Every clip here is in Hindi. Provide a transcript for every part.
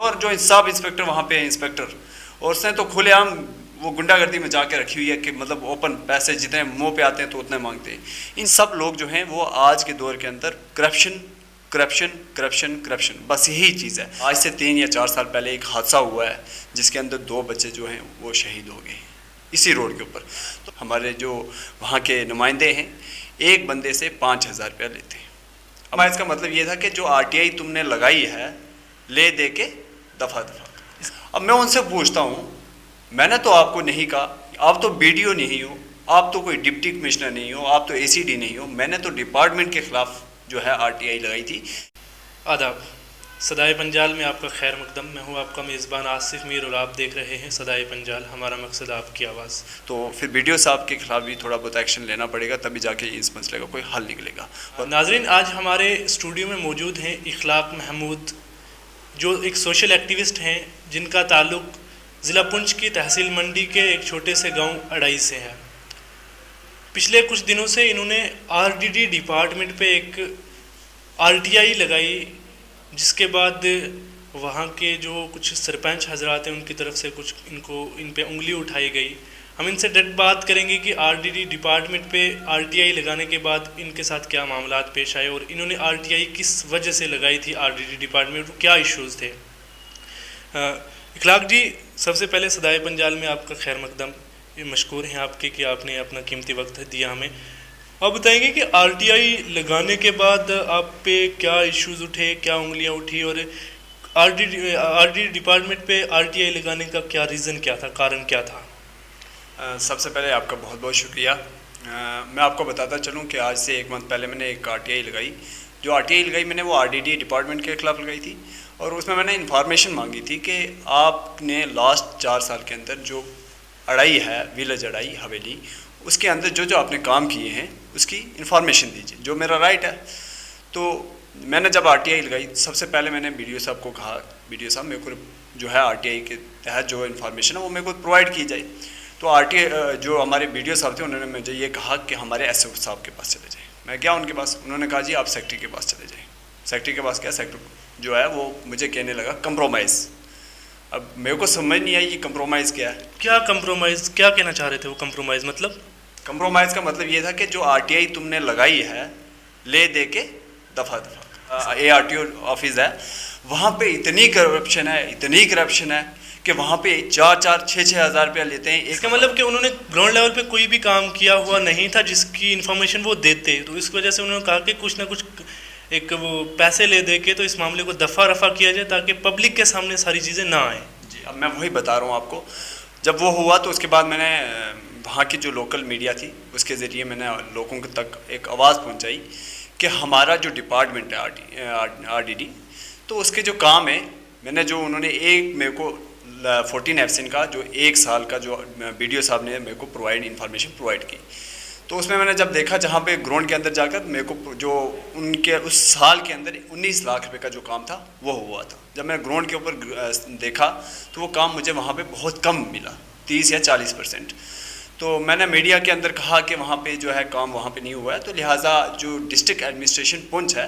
और जो सब इंस्पेक्टर वहाँ पे है इंस्पेक्टर, और उसने तो खुलेआम वो गुंडागर्दी में जाके रखी हुई है कि मतलब ओपन पैसे जितने मुंह पे आते हैं तो उतने मांगते हैं। इन सब लोग जो हैं वो आज के दौर के अंदर करप्शन करप्शन करप्शन करप्शन, बस यही चीज़ है। आज से 3 या 4 साल पहले एक हादसा हुआ है जिसके अंदर 2 बच्चे जो हैं वो शहीद हो गए इसी रोड के ऊपर। तो हमारे जो वहाँ के नुमाइंदे हैं एक बंदे से 5,000 रुपया लेते हैं। अब इसका मतलब ये था कि जो RTI तुमने लगाई है ले दे के दफ़ा दफ़ा। अब मैं उनसे पूछता हूँ, मैंने तो आपको नहीं कहा, आप तो BDO नहीं हो, आप तो कोई डिप्टी कमिश्नर नहीं हो, आप तो ACD नहीं हो, मैंने तो डिपार्टमेंट के ख़िलाफ़ जो है RTI लगाई थी। आदाब, सदाए पंजाल में आपका खैर मकदम। मैं हूँ आपका मेज़बान आसिफ मीर और आप देख रहे हैं सदाए पंजाल, हमारा मकसद आपकी आवाज़। तो फिर BDO साहब के खिलाफ भी थोड़ा बहुत एक्शन लेना पड़ेगा, तभी जाके इस मसले का कोई हल निकलेगा। और नाजरीन, आज हमारे स्टूडियो में मौजूद हैं इखलाक महमूद, जो एक सोशल एक्टिविस्ट हैं जिनका ताल्लुक़ ज़िला पुंछ की तहसील मंडी के एक छोटे से गाँव अड़ाई से है। पिछले कुछ दिनों से इन्होंने RDD डिपार्टमेंट पे एक RTI लगाई, जिसके बाद वहाँ के जो कुछ सरपंच हजरात हैं उनकी तरफ से कुछ इन पे उंगली उठाई गई। हम इनसे डायरेक्ट बात करेंगे कि RDD डिपार्टमेंट पे RTI लगाने के बाद इनके साथ क्या मामलात पेश आए और इन्होंने RTI किस वजह से लगाई थी RDD डिपार्टमेंट, क्या इश्यूज़ थे। इखलाक जी, सबसे पहले सदाए पंजाल में आपका खैर मकदम। ये मशकूर हैं आपके कि आपने अपना कीमती वक्त दिया हमें। आप बताएंगे कि RTI लगाने के बाद आप पे क्या इश्यूज़ उठे, क्या उंगलियां उठी, और RDD डिपार्टमेंट पे RTI लगाने का क्या रीज़न क्या था, कारण क्या था? सबसे पहले आपका बहुत बहुत शुक्रिया। मैं आपको बताता चलूँ कि आज से 1 मंथ पहले मैंने एक RTI लगाई। जो RTI लगाई मैंने वो RDD डिपार्टमेंट के ख़िलाफ़ लगाई थी, और उसमें मैंने इन्फॉर्मेशन मांगी थी कि आपने लास्ट 4 साल के अंदर जो अड़ाई है, विलेज अड़ाई हवेली, उसके अंदर जो जो आपने काम किए हैं उसकी इन्फॉर्मेशन दीजिए, जो मेरा राइट है। तो मैंने जब RTI लगाई, सबसे पहले मैंने BDO साहब को कहा, BDO साहब मेरे को जो है RTI के तहत जो इन्फॉर्मेशन है वो मेरे को प्रोवाइड की जाए। तो RTI जो हमारे BDO साहब थे उन्होंने मुझे ये कहा कि हमारे SO साहब के पास चले जाए। मैं गया उनके पास, उन्होंने कहा जी आप सेक्रेटरी के पास चले जाएँ। सेक्रेटरी के पास गया, सेक्रेटरी जो है वो मुझे कहने लगा कंप्रोमाइज़। अब मेरे को समझ नहीं आई ये कंप्रोमाइज़ क्या है। क्या कंप्रोमाइज़, क्या कहना चाह रहे थे वो? कंप्रोमाइज़ मतलब? कंप्रोमाइज़ का मतलब ये था कि जो RTI तुमने लगाई है ले दे के दफ़ा दफ़ा। ARTO ऑफिस है, वहाँ पे इतनी करप्शन है, इतनी करप्शन है कि वहाँ पे 4-4, 6-6 हज़ार रुपया लेते हैं। इसका मतलब कि उन्होंने ग्राउंड लेवल पे कोई भी काम किया हुआ नहीं था जिसकी इन्फॉर्मेशन वो देते, तो इस वजह से उन्होंने कहा कि कुछ ना कुछ एक वो पैसे ले दे के तो इस मामले को दफ़ा रफ़ा किया जाए ताकि पब्लिक के सामने सारी चीज़ें ना आए। जी, अब मैं वही बता रहा हूँ आपको। जब वो हुआ तो उसके बाद मैंने वहाँ की जो लोकल मीडिया थी उसके ज़रिए मैंने लोगों तक एक आवाज़ पहुँचाई कि हमारा जो डिपार्टमेंट है RDD, तो उसके जो काम है, मैंने जो उन्होंने एक मेरे को 14 एब्सेंट का जो 1 साल का जो BDO साहब ने मेरे को इन्फॉर्मेशन प्रोवाइड की, तो उसमें मैंने जब देखा जहाँ पे ग्राउंड के अंदर जाकर मेरे को जो उनके उस साल के अंदर 19 लाख रुपए का जो काम था वो हुआ था। जब मैं ग्राउंड के ऊपर देखा तो वो काम मुझे वहाँ पे बहुत कम मिला, 30 या 40%। तो मैंने मीडिया के अंदर कहा कि वहाँ पे जो है काम वहाँ पे नहीं हुआ है, तो लिहाजा जो डिस्ट्रिक्ट एडमिनिस्ट्रेशन पुंछ है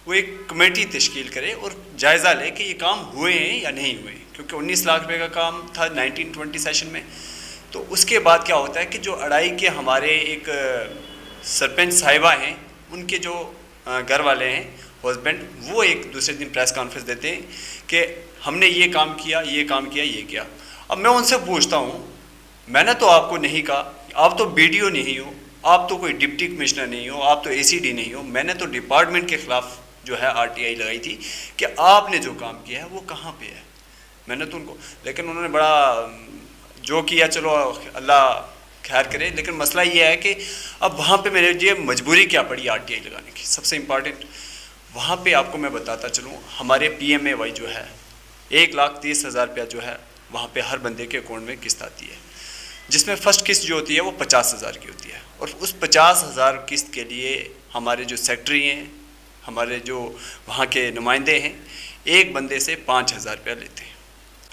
वो एक कमेटी तश्कील करे और जायज़ा ले कि ये काम हुए हैं या नहीं हुए, क्योंकि 19 लाख रुपये का काम था 1920 सेशन में। तो उसके बाद क्या होता है कि जो अड़ाई के हमारे एक सरपंच साहिबा हैं, उनके जो घर वाले हैं, हस्बैंड, वो एक दूसरे दिन प्रेस कॉन्फ्रेंस देते हैं कि हमने ये काम किया, ये काम किया, ये किया। अब मैं उनसे पूछता हूँ, मैंने तो आपको नहीं कहा, आप तो BDO नहीं हो, आप तो कोई डिप्टी कमिश्नर नहीं हो, आप तो ACD नहीं हो, मैंने तो डिपार्टमेंट के ख़िलाफ़ जो है RTI लगाई थी कि आपने जो काम किया है वो कहाँ पे है। मैंने तो उनको, लेकिन उन्होंने बड़ा जो किया, चलो अल्लाह खैर करे, लेकिन मसला ये है कि अब वहाँ पे मेरे लिए मजबूरी क्या पड़ी RTI लगाने की। सबसे इम्पॉर्टेंट वहाँ पे आपको मैं बताता चलूँ, हमारे PMAY जो है 1,30,000 रुपया जो है वहाँ पे हर बंदे के अकाउंट में किस्त आती है, जिसमें फ़र्स्ट किस्त जो होती है वो 50,000 की होती है, और उस 50,000 किस्त के लिए हमारे जो सेक्रेटरी हैं, हमारे जो वहाँ के नुमाइंदे हैं, एक बंदे से 5,000 रुपया लेते हैं।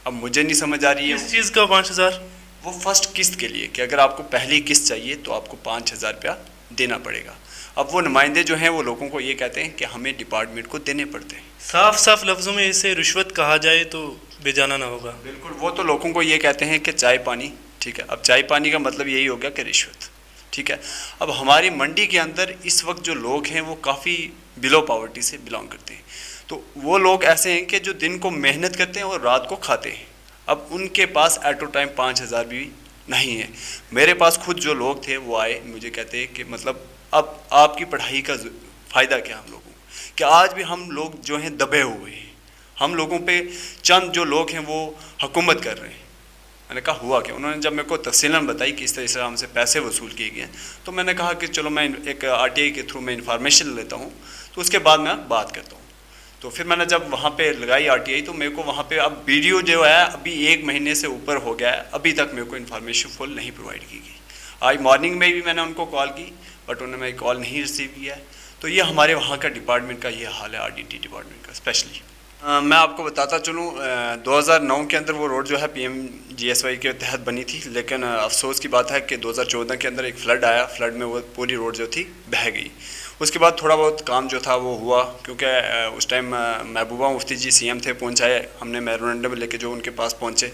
अब मुझे नहीं समझ आ रही है इस चीज़ का 5,000, वो फर्स्ट किस्त के लिए कि अगर आपको पहली किस्त चाहिए तो आपको 5,000 रुपया देना पड़ेगा। अब वो नुमाइंदे जो हैं वो लोगों को ये कहते हैं कि हमें डिपार्टमेंट को देने पड़ते हैं। साफ साफ लफ्ज़ों में इसे रिश्वत कहा जाए तो बेजाना ना होगा। बिल्कुल, वो तो लोगों को ये कहते हैं कि चाय पानी, ठीक है। अब चाय पानी का मतलब यही हो गया कि रिश्वत, ठीक है। अब हमारी मंडी के अंदर इस वक्त जो लोग हैं वो काफ़ी बिलो पॉवर्टी से बिलोंग करते हैं। तो वो लोग ऐसे हैं कि जो दिन को मेहनत करते हैं और रात को खाते हैं। अब उनके पास एट अ टाइम 5,000 भी नहीं है। मेरे पास खुद जो लोग थे वो आए, मुझे कहते हैं कि मतलब अब आपकी पढ़ाई का फ़ायदा क्या हम लोगों को, कि आज भी हम लोग जो हैं दबे हुए हैं, हम लोगों पे चंद जो लोग हैं वो हुकूमत कर रहे हैं। मैंने कहा हुआ क्या? उन्होंने जब मेरे को तफसीलन बताई कि इस तरह से हमसे पैसे वसूल किए गए, तो मैंने कहा कि चलो मैं एक RTI के थ्रू मैं इन्फॉर्मेशन लेता हूँ, तो उसके बाद मैं बात करता हूँ। तो फिर मैंने जब वहाँ पे लगाई RTI, तो मेरे को वहाँ पे अब वीडियो जो है अभी 1 महीने से ऊपर हो गया है, अभी तक मेरे को इन्फॉर्मेशन फुल नहीं प्रोवाइड की गई। आज मॉर्निंग में भी मैंने उनको कॉल की, बट उन्होंने मेरी कॉल नहीं रिसीव किया है। तो ये हमारे वहाँ का डिपार्टमेंट का ये हाल है, RDT डिपार्टमेंट का स्पेशली। मैं आपको बताता चलूँ, 2009 के अंदर वो रोड जो है PMGSY के तहत बनी थी, लेकिन अफसोस की बात है कि 2014 के अंदर एक फ्लड आया। फ्लड में वो पूरी रोड जो थी बह गई। उसके बाद थोड़ा बहुत काम जो था वो हुआ, क्योंकि उस टाइम महबूबा मुफ्ती जी CM थे, पहुंचाए हमने मेमोरेंडम लेके जो उनके पास पहुंचे,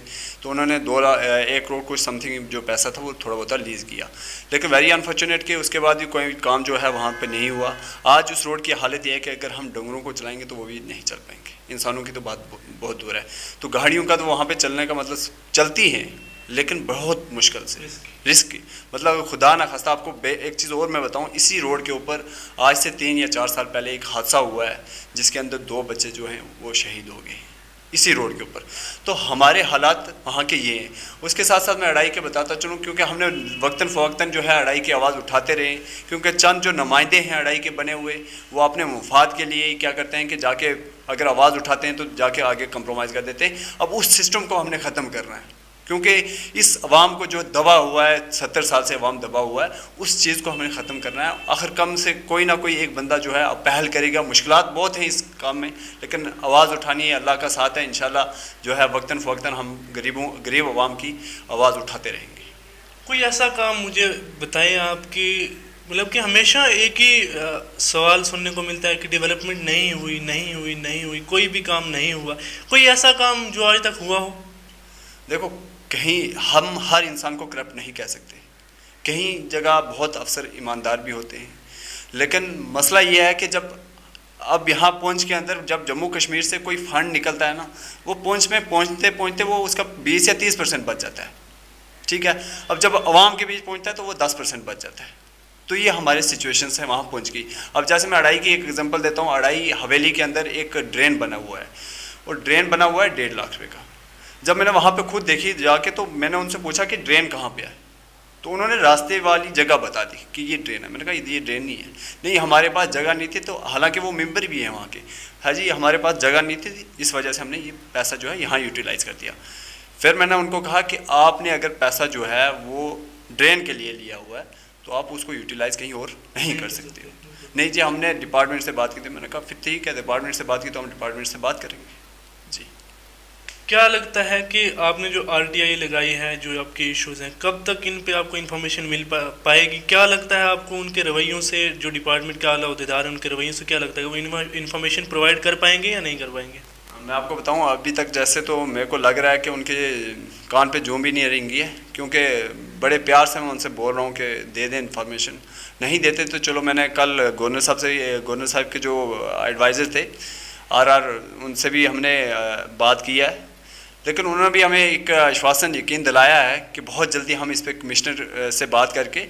तो उन्होंने 1 करोड़ कुछ समथिंग जो पैसा था वो थोड़ा बहुत लीज़ किया। लेकिन वेरी अनफॉर्चुनेट कि उसके बाद भी कोई काम जो है वहाँ पे नहीं हुआ। आज उस रोड की हालत ये है कि अगर हम डंगरों को चलाएँगे तो वो भी नहीं चल पाएंगे, इंसानों की तो बात बहुत दूर है। तो गाड़ियों का तो वहाँ पर चलने का मतलब चलती हैं, लेकिन बहुत मुश्किल से, रिस्क मतलब खुदा ना खास्ता। आपको एक चीज़ और मैं बताऊं, इसी रोड के ऊपर आज से 3 या 4 साल पहले एक हादसा हुआ है, जिसके अंदर 2 बच्चे जो हैं वो शहीद हो गए इसी रोड के ऊपर। तो हमारे हालात वहाँ के ये हैं। उसके साथ साथ मैं अड़ाई के बताता चलूँ, क्योंकि हमने वक्तन फ़वक्तन जो है अड़ाई की आवाज़ उठाते रहे, क्योंकि चंद जो नुमाइंदे हैं अड़ाई के बने हुए, वो अपने मुफाद के लिए क्या करते हैं कि जाके अगर आवाज़ उठाते हैं तो जाके आगे कंप्रोमाइज़ कर देते हैं। अब उस सिस्टम को हमने ख़त्म करना है, क्योंकि इस अवाम को जो दबा हुआ है, 70 साल से अवाम दबा हुआ है, उस चीज़ को हमें ख़त्म करना है। आखिर कम से कोई ना कोई एक बंदा जो है अब पहल करेगा। मुश्किलात बहुत हैं इस काम में, लेकिन आवाज़ उठानी है, अल्लाह का साथ है। इंशाल्लाह जो है वक्तन फ़वक्तन हम गरीब अवाम की आवाज़ उठाते रहेंगे। कोई ऐसा काम मुझे बताएं आप कि मतलब कि हमेशा एक ही सवाल सुनने को मिलता है कि डेवलपमेंट नहीं हुई, कोई भी काम नहीं हुआ। कोई ऐसा काम जो आज तक हुआ हो? देखो, कहीं हम हर इंसान को करप्ट नहीं कह सकते, कहीं जगह बहुत अफसर ईमानदार भी होते हैं, लेकिन मसला ये है कि जब अब यहाँ पुंछ के अंदर जब जम्मू कश्मीर से कोई फंड निकलता है ना, वो पुंछ में पहुँचते वो उसका 20 या 30% बच जाता है, ठीक है। अब जब अवाम के बीच पहुँचता है तो वो 10% बच जाता है। तो ये हमारे सिचुएशंस हैं वहाँ पहुँच गई। अब जैसे मैं अड़ाई की एक एग्जांपल देता हूँ, अड़ाई हवेली के अंदर एक ड्रेन बना हुआ है, और ड्रेन बना हुआ है 1.5 लाख रुपये का। जब मैंने वहाँ पे खुद देखी जाके, तो मैंने उनसे पूछा कि ड्रेन कहाँ पे है, तो उन्होंने रास्ते वाली जगह बता दी कि ये ड्रेन है। मैंने कहा ये ड्रेन नहीं है। नहीं, हमारे पास जगह नहीं थी। तो हालांकि वो मेंबर भी हैं वहाँ के, हाँ जी हमारे पास जगह नहीं थी, इस वजह से हमने ये पैसा जो है यहाँ यूटिलाइज़ कर दिया। फिर मैंने उनको कहा कि आपने अगर पैसा जो है वो ड्रेन के लिए लिया हुआ है तो आप उसको यूटिलाइज़ कहीं और नहीं कर सकते हो। नहीं जी, हमने डिपार्टमेंट से बात की थी। मैंने कहा फिर ठीक है, डिपार्टमेंट से बात की तो हम डिपार्टमेंट से बात करेंगे जी। क्या लगता है कि आपने जो RTI लगाई है, जो आपके इश्यूज़ हैं, कब तक इन पे आपको इन्फॉर्मेशन मिल पाएगी? क्या लगता है आपको उनके रवैयों से, जो डिपार्टमेंट के आला अहदेदार हैं उनके रवैयों से क्या लगता है, वो इन्फॉर्मेशन प्रोवाइड कर पाएंगे या नहीं कर पाएंगे? मैं आपको बताऊं, अभी तक जैसे तो मेरे को लग रहा है कि उनके कान पे जूं भी नहीं रहेंगी है, क्योंकि बड़े प्यार से मैं उनसे बोल रहा हूं कि दे दें इन्फॉर्मेशन। नहीं देते तो चलो, मैंने कल गवर्नर साहब के जो एडवाइज़र थे RR, उनसे भी हमने बात किया है, लेकिन उन्होंने भी हमें एक आश्वासन यकीन दिलाया है कि बहुत जल्दी हम इस पर कमिश्नर से बात करके,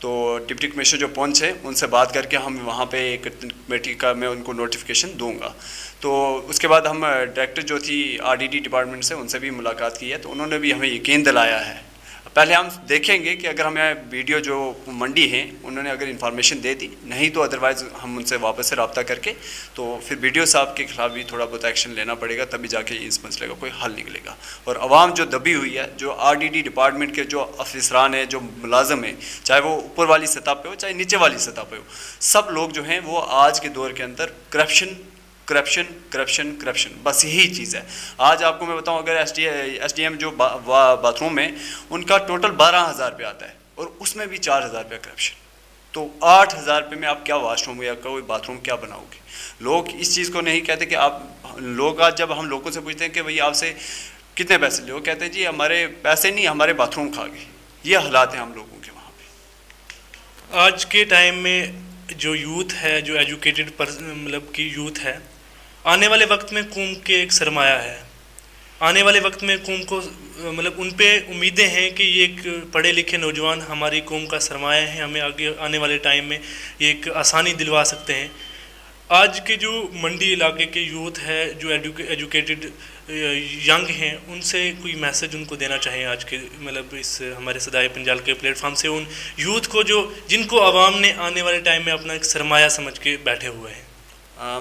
तो डिप्टी कमिश्नर जो पहुंच है उनसे बात करके हम वहाँ पे एक कमेटी का मैं उनको नोटिफिकेशन दूंगा। तो उसके बाद हम डायरेक्टर जो थी RDT डिपार्टमेंट से, उनसे भी मुलाकात की है, तो उन्होंने भी हमें यकीन दिलाया है। पहले हम देखेंगे कि अगर हमें वीडियो जो मंडी हैं उन्होंने अगर इन्फॉर्मेशन दे दी, नहीं तो अदरवाइज़ हम उनसे वापस से रब्ता करके तो फिर वीडियो साहब के खिलाफ भी थोड़ा बहुत एक्शन लेना पड़ेगा, तभी जाके इस मसले का कोई हल निकलेगा। और आवाम जो दबी हुई है, जो RDT डिपार्टमेंट के जो अफसरान हैं, जो मुलाजम हैं, चाहे वो ऊपर वाली सतह पे हो चाहे नीचे वाली सतह पे हो, सब लोग जो हैं वो आज के दौर के अंदर करप्शन, बस यही चीज़ है। आज आपको मैं बताऊं, अगर SDM जो बाथरूम में उनका टोटल 12,000 रुपये आता है और उसमें भी 4,000 रुपये करप्शन। तो 8,000 रुपये में आप क्या वॉशरूम या कोई बाथरूम क्या बनाओगे? लोग इस चीज़ को नहीं कहते कि आप लोग, आज जब हम लोगों से पूछते हैं कि भाई आपसे कितने पैसे ले, वो कहते हैं जी हमारे पैसे नहीं, हमारे बाथरूम खा गए। ये हालात हैं हम लोगों के वहाँ पे। आज के टाइम में जो यूथ है, जो एजुकेटेड मतलब की यूथ है, आने वाले वक्त में कौम के एक सरमाया है। आने वाले वक्त में कौम को मतलब उन पे उम्मीदें हैं कि ये एक पढ़े लिखे नौजवान हमारी कौम का सरमाया है, हमें आगे आने वाले टाइम में ये एक आसानी दिलवा सकते हैं। आज के जो मंडी इलाके के यूथ है, जो एजुकेटेड यंग हैं, उनसे कोई मैसेज उनको देना चाहिए आज के मतलब इस हमारे सदाए पंजाल के प्लेटफॉर्म से उन यूथ को जो जिनको आवाम ने आने वाले टाइम में अपना एक सरमाया समझ के बैठे हुए हैं?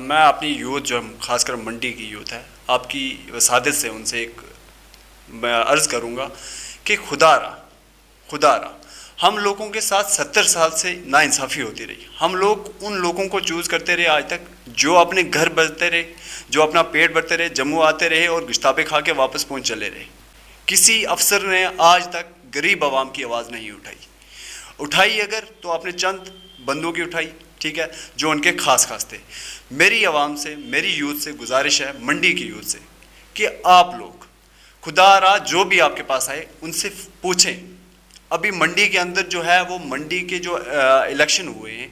मैं अपनी यूथ जो खासकर मंडी की यूथ है, आपकी वसादत से उनसे एक मैं अर्ज़ करूँगा कि खुदारा हम लोगों के साथ 70 साल से नाइंसाफ़ी होती रही। हम लोग उन लोगों को चूज़ करते रहे आज तक जो अपने घर बचते रहे, जो अपना पेट भरते रहे, जम्मू आते रहे और गुश्ताबे खा के वापस पहुँच चले रहे। किसी अफसर ने आज तक गरीब आवाम की आवाज़ नहीं उठाई अगर तो आपने चंद बंदों की उठाई, ठीक है, जो उनके खास थे। मेरी आवाम से, मेरी यूथ से गुजारिश है, मंडी की यूथ से, कि आप लोग खुदारा जो भी आपके पास आए उनसे पूछें। अभी मंडी के अंदर जो है वो मंडी के जो इलेक्शन हुए हैं,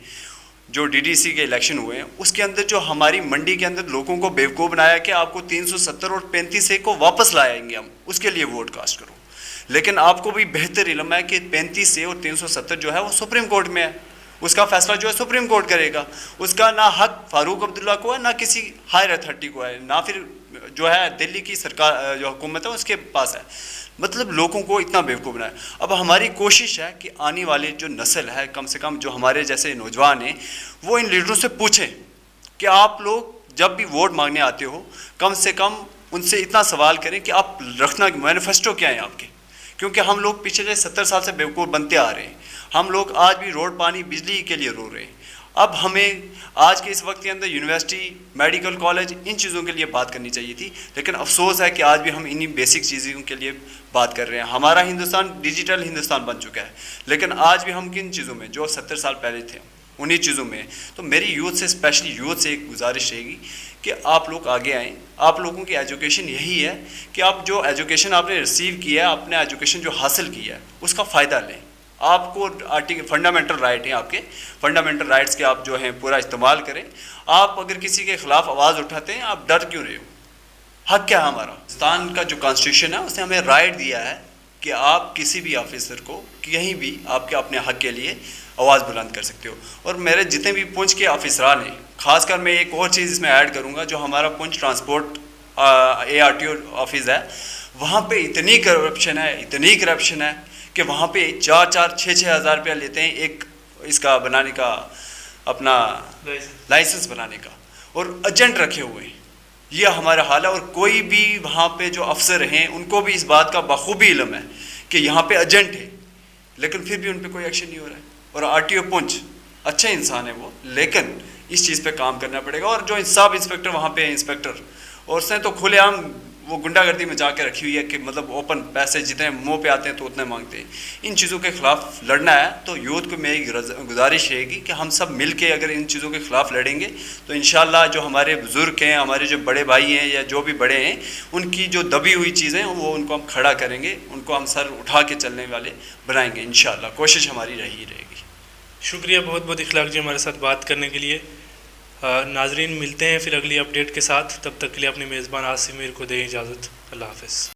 जो डीडीसी के इलेक्शन हुए हैं, उसके अंदर जो हमारी मंडी के अंदर लोगों को बेवकूफ़ बनाया कि आपको 370 और 35 को वापस लाएंगे हम, उसके लिए वोट कास्ट करो। लेकिन आपको भी बेहतर इल्म है कि 35 से और 370 जो है वो सुप्रीम कोर्ट में है, उसका फैसला जो है सुप्रीम कोर्ट करेगा। उसका ना हक फारूक अब्दुल्ला को है, ना किसी हायर अथॉरिटी को है, ना फिर जो है दिल्ली की सरकार जो हुकूमत है उसके पास है। मतलब लोगों को इतना बेवकूफ़ बनाया। अब हमारी कोशिश है कि आने वाली जो नस्ल है, कम से कम जो हमारे जैसे नौजवान हैं, वो इन लीडरों से पूछें कि आप लोग जब भी वोट मांगने आते हो, कम से कम उनसे इतना सवाल करें कि आप रखना मैनिफेस्टो क्या है आपके। क्योंकि हम लोग पिछले 70 साल से बेवकूफ़ बनते आ रहे हैं। हम लोग आज भी रोड, पानी, बिजली के लिए रो रहे हैं। अब हमें आज के इस वक्त के अंदर यूनिवर्सिटी, मेडिकल कॉलेज, इन चीज़ों के लिए बात करनी चाहिए थी, लेकिन अफसोस है कि आज भी हम इन्हीं बेसिक चीज़ों के लिए बात कर रहे हैं। हमारा हिंदुस्तान डिजिटल हिंदुस्तान बन चुका है, लेकिन आज भी हम किन चीज़ों में जो 70 साल पहले थे उन्हीं चीज़ों में। तो मेरी यूथ से, स्पेशली यूथ से एक गुजारिश रहेगी कि आप लोग आगे आएँ। आप लोगों की एजुकेशन यही है कि आप जो एजुकेशन आपने रिसीव किया है, अपने एजुकेशन जो हासिल किया है, उसका फ़ायदा लें। आपको फंडामेंटल राइट हैं, आपके फंडामेंटल राइट्स के आप जो हैं पूरा इस्तेमाल करें। आप अगर किसी के ख़िलाफ़ आवाज़ उठाते हैं, आप डर क्यों रहे हो? हक क्या है हमारा? हिंदुस्तान का जो कॉन्स्टिट्यूशन है उसने हमें राइट दिया है कि आप किसी भी ऑफिसर को कहीं भी आपके अपने हक के लिए आवाज़ बुलंद कर सकते हो। और मेरे जितने भी पुंछ के ऑफिसरान हैं, ख़ासकर मैं एक और चीज़ इसमें ऐड करूँगा, जो हमारा पुंछ ट्रांसपोर्ट ARTO ऑफिस है, वहाँ पे इतनी करप्शन है कि वहाँ पे 4-6 हज़ार रुपया लेते हैं एक इसका बनाने का, अपना लाइसेंस बनाने का, और एजेंट रखे हुए हैं। ये हमारा हाल है। और कोई भी वहाँ पे जो अफसर हैं उनको भी इस बात का बखूबी इल्म है कि यहाँ पे एजेंट है, लेकिन फिर भी उन पर कोई एक्शन नहीं हो रहा है। और RTO पुंछ अच्छे इंसान है वो, लेकिन इस चीज़ पे काम करना पड़ेगा। और जो सब इंस्पेक्टर वहाँ पे इंस्पेक्टर, और उसने तो खुलेआम वो गुंडागर्दी में जाके रखी हुई है कि मतलब ओपन पैसे जितने मुंह पे आते हैं तो उतने मांगते हैं। इन चीज़ों के ख़िलाफ़ लड़ना है तो यूथ को मेरी गुजारिश रहेगी कि हम सब मिल के अगर इन चीज़ों के ख़िलाफ़ लड़ेंगे तो इंशाल्लाह जो हमारे बुज़ुर्ग हैं, हमारे जो बड़े भाई हैं या जो भी बड़े हैं, उनकी जो दबी हुई चीज़ें हैं वो उनको हम खड़ा करेंगे, उनको हम सर उठा के चलने वाले बनाएंगे। इंशाल्लाह कोशिश हमारी रही रहेगी। शुक्रिया बहुत बहुत इखलाक जी हमारे साथ बात करने के लिए। नाजरीन, मिलते हैं फिर अगली अपडेट के साथ। तब तक के लिए अपने मेज़बान आसिम मीर को दें इजाज़त। अल्लाह हाफ़िज़।